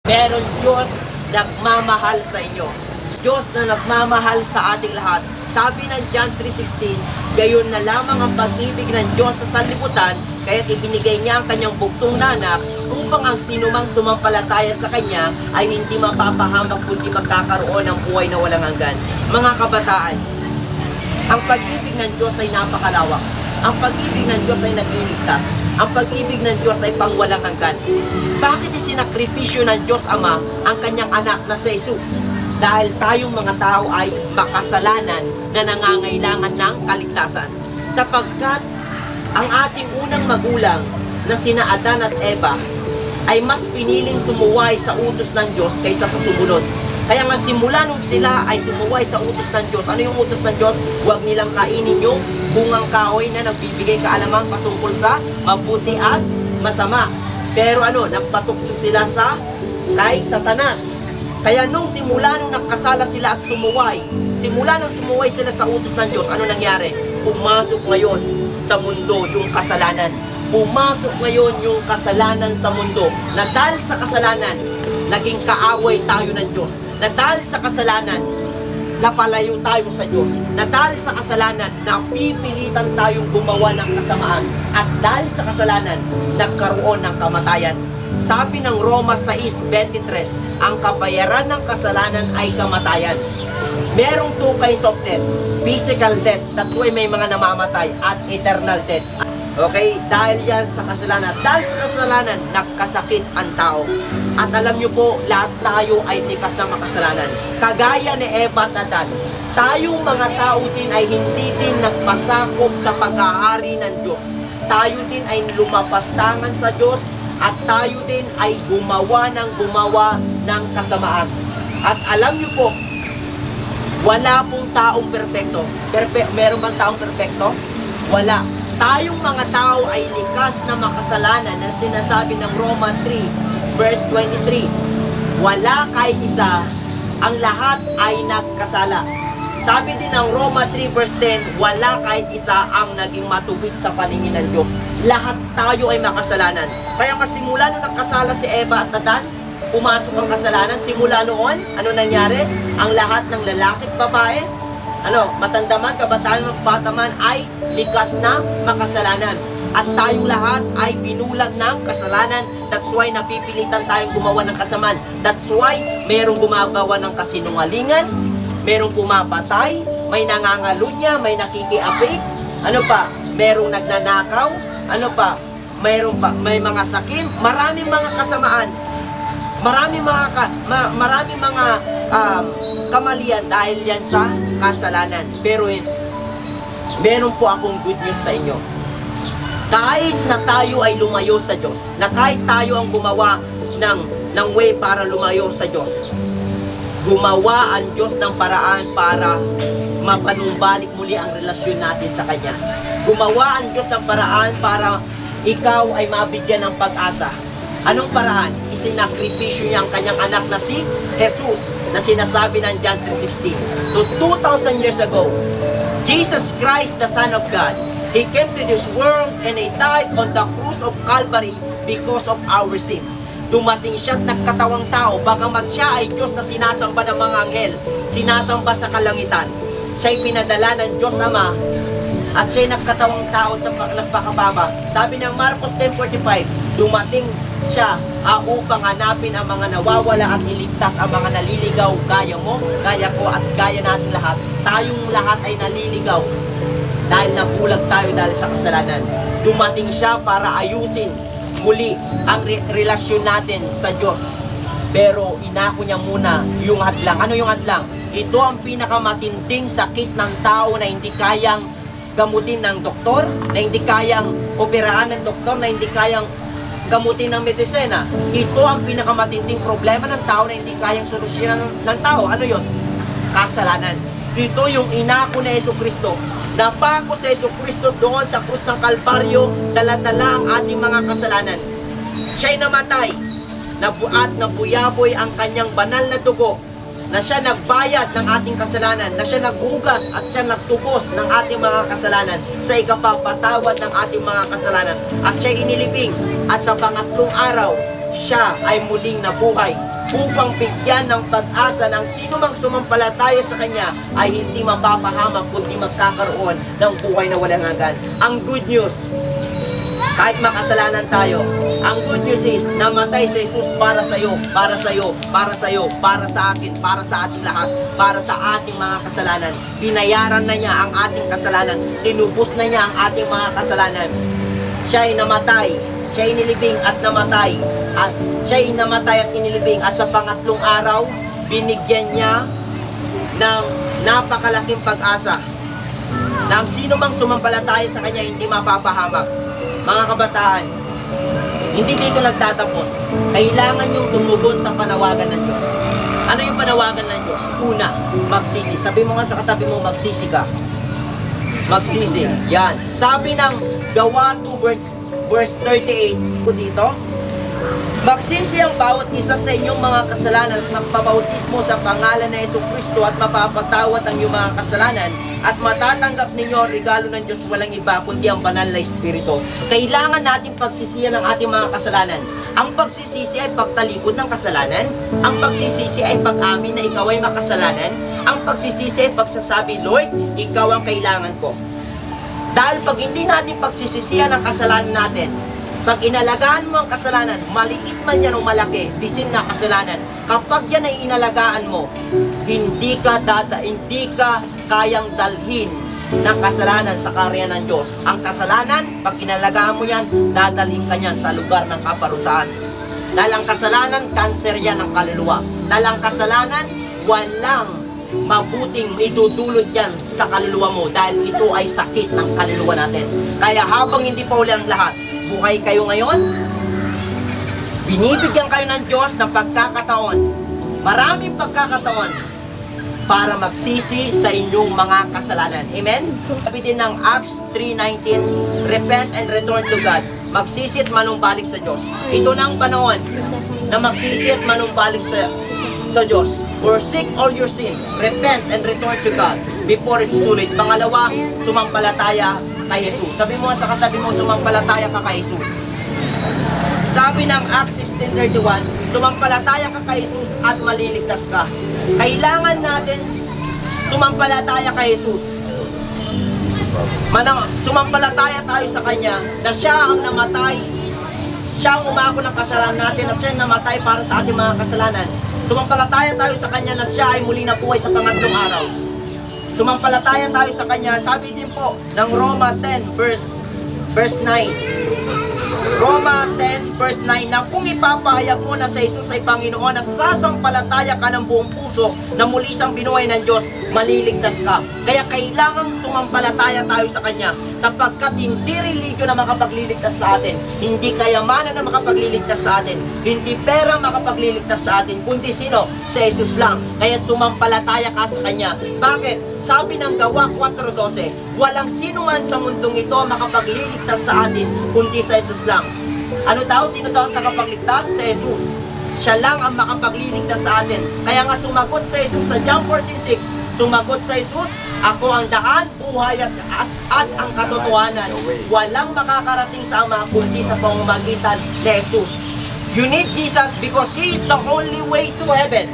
Meron Diyos nagmamahal sa inyo. Diyos na nagmamahal sa ating lahat. Sabi ng John 3:16, gayon na lamang ang pag-ibig ng Diyos sa sanlibutan, kaya't ibinigay niya ang kanyang bugtong na anak upang ang sinumang sumampalataya sa kanya ay hindi mapapahamak kundi magkakaroon ng buhay na walang hanggan. Mga kabataan, ang pag-ibig ng Diyos ay napakalawak. Ang pag-ibig ng Diyos ay nagliligtas. Ang pag-ibig ng Diyos ay pangwalang hanggan. Bakit isinakripisyo ng Diyos Ama ang kanyang anak na si Jesus? Dahil tayong mga tao ay makasalanan na nangangailangan ng kaligtasan. Sapagkat ang ating unang magulang na sina Adan at Eva ay mas piniling sumuway sa utos ng Diyos kaysa sa sumunod. Kaya nga simula nung sila ay sumuway sa utos ng Diyos. Ano yung utos ng Diyos? Huwag nilang kainin yung bungang kahoy na nagbibigay kaalaman patungkol sa mabuti at masama. Pero nagpatukso sila kay Satanas. Kaya nung simula nung nagkasala sila at sumuway sila sa utos ng Diyos, ano nangyari? Pumasok ngayon sa mundo yung kasalanan. Pumasok ngayon yung kasalanan sa mundo. Na dahil sa kasalanan, naging kaaway tayo ng Diyos. Na dahil sa kasalanan, napalayo tayo sa Diyos. Na dahil sa kasalanan, napipilitan tayong gumawa ng kasamaan. At dahil sa kasalanan, nagkaroon ng kamatayan. Sabi ng Roma 6:23, ang kabayaran ng kasalanan ay kamatayan. Merong two kinds of death. Physical death, that's why may mga namamatay, at eternal death. Okay? Dahil yan sa kasalanan. Dahil sa kasalanan, nagkasakit ang tao. At alam nyo po, lahat tayo ay likas ng makasalanan. Kagaya ni Eva at Adan, tayong mga tao din ay hindi din nagpasakop sa pag-aari ng Diyos. Tayo din ay lumapastangan sa Diyos at tayo din ay gumawa ng kasamaan. At alam nyo po, wala pong taong perpekto. Meron bang taong perpekto? Wala. Tayong mga tao ay likas na makasalanan na sinasabi ng Roma 3:23. Wala kahit isa, ang lahat ay nagkasala. Sabi din ng Roma 3:10, wala kahit isa ang naging matuwid sa paningin ng Diyos. Lahat tayo ay makasalanan. Kaya kasimula nung nagkasala si Eva at Adan, pumasok ang kasalanan. Simula noon, ano nangyari? Ang lahat ng lalaki at babae, matanda man, kabataan man, bata man, ay likas na makasalanan. At tayong lahat ay binulag ng kasalanan. That's why napipilitan tayong gumawa ng kasamaan. That's why merong gumagawa ng kasinungalingan, merong pumapatay, may nangangalunya, may nakikiapik, merong nagnanakaw, may mga sakim, maraming mga kasamaan, maraming mga kamalian dahil yan sa kasalanan. Pero meron po akong good news sa inyo. Kahit na tayo ay lumayo sa Diyos, na kahit tayo ang gumawa ng way para lumayo sa Diyos, gumawa ang Diyos ng paraan para mapanumbalik muli ang relasyon natin sa Kanya. Gumawa ang Diyos ng paraan para ikaw ay mabigyan ng pag-asa. Anong paraan? Isinakripisyo niya ang kanyang anak na si Jesus, na sinasabi ng John 3:16. So 2,000 years ago, Jesus Christ, the Son of God, He came to this world and He died on the cross of Calvary because of our sin. Dumating siya at nagkatawang tao, bagamat siya ay Diyos na sinasamba ng mga anghel, sinasamba sa kalangitan. Siya'y pinadala ng Diyos Ama at siya'y nagkatawang tao at nagpakababa. Sabi ng Marcos 10:45, dumating siya upang hanapin ang mga nawawala at iligtas ang mga naliligaw, gaya mo, gaya ko, at gaya natin lahat. Tayong lahat ay naliligaw dahil nabulag tayo dahil sa kasalanan. Dumating siya para ayusin muli ang relasyon natin sa Diyos. Pero inako niya muna yung hadlang. Ano yung hadlang? Ito ang pinakamatinding sakit ng tao na hindi kayang gamutin ng doktor, na hindi kayang operahan ng doktor, na hindi kayang gamutin ng medisina. Ito ang pinakamatinding problema ng tao na hindi kayang solusyonan ng tao. Ano yon? Kasalanan. Ito yung inako ni Jesucristo. Napako si Jesucristo doon sa krus ng Kalbaryo, dala-dala ang ating mga kasalanan. Siya'y namatay, at nabuyaboy ang kanyang banal na dugo, na siya nagbayad ng ating kasalanan, na siya naghugas at siya nagtubos ng ating mga kasalanan sa ikapapatawad ng ating mga kasalanan. At siya inilibing, at sa pangatlong araw, siya ay muling nabuhay. upang bigyan ng pag-asa ng sino mang sumampalataya sa Kanya ay hindi mapapahamak kundi magkakaroon ng buhay na walang hanggan. Ang good news, kahit makasalanan tayo, ang good news is namatay si Jesus para sa iyo, para sa iyo, para sa iyo, para sa akin, para sa ating lahat, para sa ating mga kasalanan. Binayaran na niya ang ating kasalanan, tinubos na niya ang ating mga kasalanan. Siya ay namatay, siya ay nilibing at namatay, at siya ay namatay at inilibing, at sa pangatlong araw, binigyan niya ng napakalaking pag-asa na ang sino mang sumampalataya sa Kanya hindi mapapahamak. Mga kabataan, hindi dito nagtatapos. Kailangan yung tumugon sa panawagan ng Diyos. Ano yung panawagan ng Diyos? Una, magsisi. Sabi mo nga sa katabi mo, magsisi ka. Magsisi. Yan. Sabi ng Gawa 2 verse 38 po dito, magsisi ang bawat isa sa inyong mga kasalanan at magpabautismo sa pangalan ng Jesucristo at mapapatawad ang iyong mga kasalanan at matatanggap ninyo ang regalo ng Diyos walang iba kundi ang banal na Espiritu. Kailangan natin pagsisihan ang ating mga kasalanan. Ang pagsisisi ay pagtalikod ng kasalanan. Ang pagsisisi ay pag-amin na ikaw ay makasalanan. Ang pagsisisi ay pagsasabi, Lord, ikaw ang kailangan ko. Dahil pag hindi natin pagsisisihan ang kasalanan natin, pag inalagaan mo ang kasalanan, maliit man yan o malaki, bisin na kasalanan, kapag yan ay inalagaan mo, hindi ka kayang dalhin ng kasalanan sa karya ng Diyos. Ang kasalanan, pag inalagaan mo yan, dadalhin ka niyan sa lugar ng kaparusahan. Dahil ang kasalanan, kanser yan ng kaluluwa. Dahil ang kasalanan, walang mabuting idudulot yan sa kaluluwa mo dahil ito ay sakit ng kaluluwa natin. Kaya habang hindi pa uli ang lahat, buhay kayo ngayon, binibigyan kayo ng Diyos ng pagkakataon, maraming pagkakataon para magsisi sa inyong mga kasalanan. Amen? Sabi din ng Acts 3:19, repent and return to God. Magsisi at manumbalik sa Diyos. Ito na ang panahon na magsisi at manumbalik sa Diyos. Forsake all your sin, repent and return to God before it's too late. Pangalawa, sumampalataya kay Jesus. Sabi mo sa katabi mo, sumampalataya ka kay Jesus. Sabi ng Acts 16:31, sumampalataya ka kay Jesus at maliligtas ka. Kailangan natin sumampalataya kay Jesus. Sumampalataya tayo sa Kanya na Siya ang namatay, Siya ang umako ng kasalanan natin at Siya ang namatay para sa ating mga kasalanan. Sumampalataya tayo sa Kanya na Siya ay muli nabuhay sa pangatlong araw. Sumampalataya tayo sa Kanya, sabi din po ng Roma 10 verse 9. Roma 10 verse 9 na kung ipapahayag mo na sa Jesus ay Panginoon at sasampalataya ka ng buong puso na muli siyang binuhay ng Diyos, maliligtas ka. Kaya kailangan sumampalataya tayo sa Kanya sapagkat hindi religion na makapagliligtas sa atin, hindi kayamanan na makapagliligtas sa atin, hindi pera makapagliligtas sa atin, kundi sino? Si Jesus lang. Kaya sumampalataya ka sa Kanya. Bakit? Sabi ng Gawa 4:12, walang sino man sa mundong ito makapagliligtas sa atin kundi sa Jesus lang. Ano daw? Sino daw ang tagapagligtas? Si Jesus. Siya lang ang makapagliligtas sa atin. Kaya nga sumagot sa Jesus sa John 14:6, sumagot sa Jesus, ako ang daan, buhay at ang katotohanan. Walang makakarating sa Ama kundi sa pamamagitan ni Jesus. You need Jesus because He is the only way to heaven.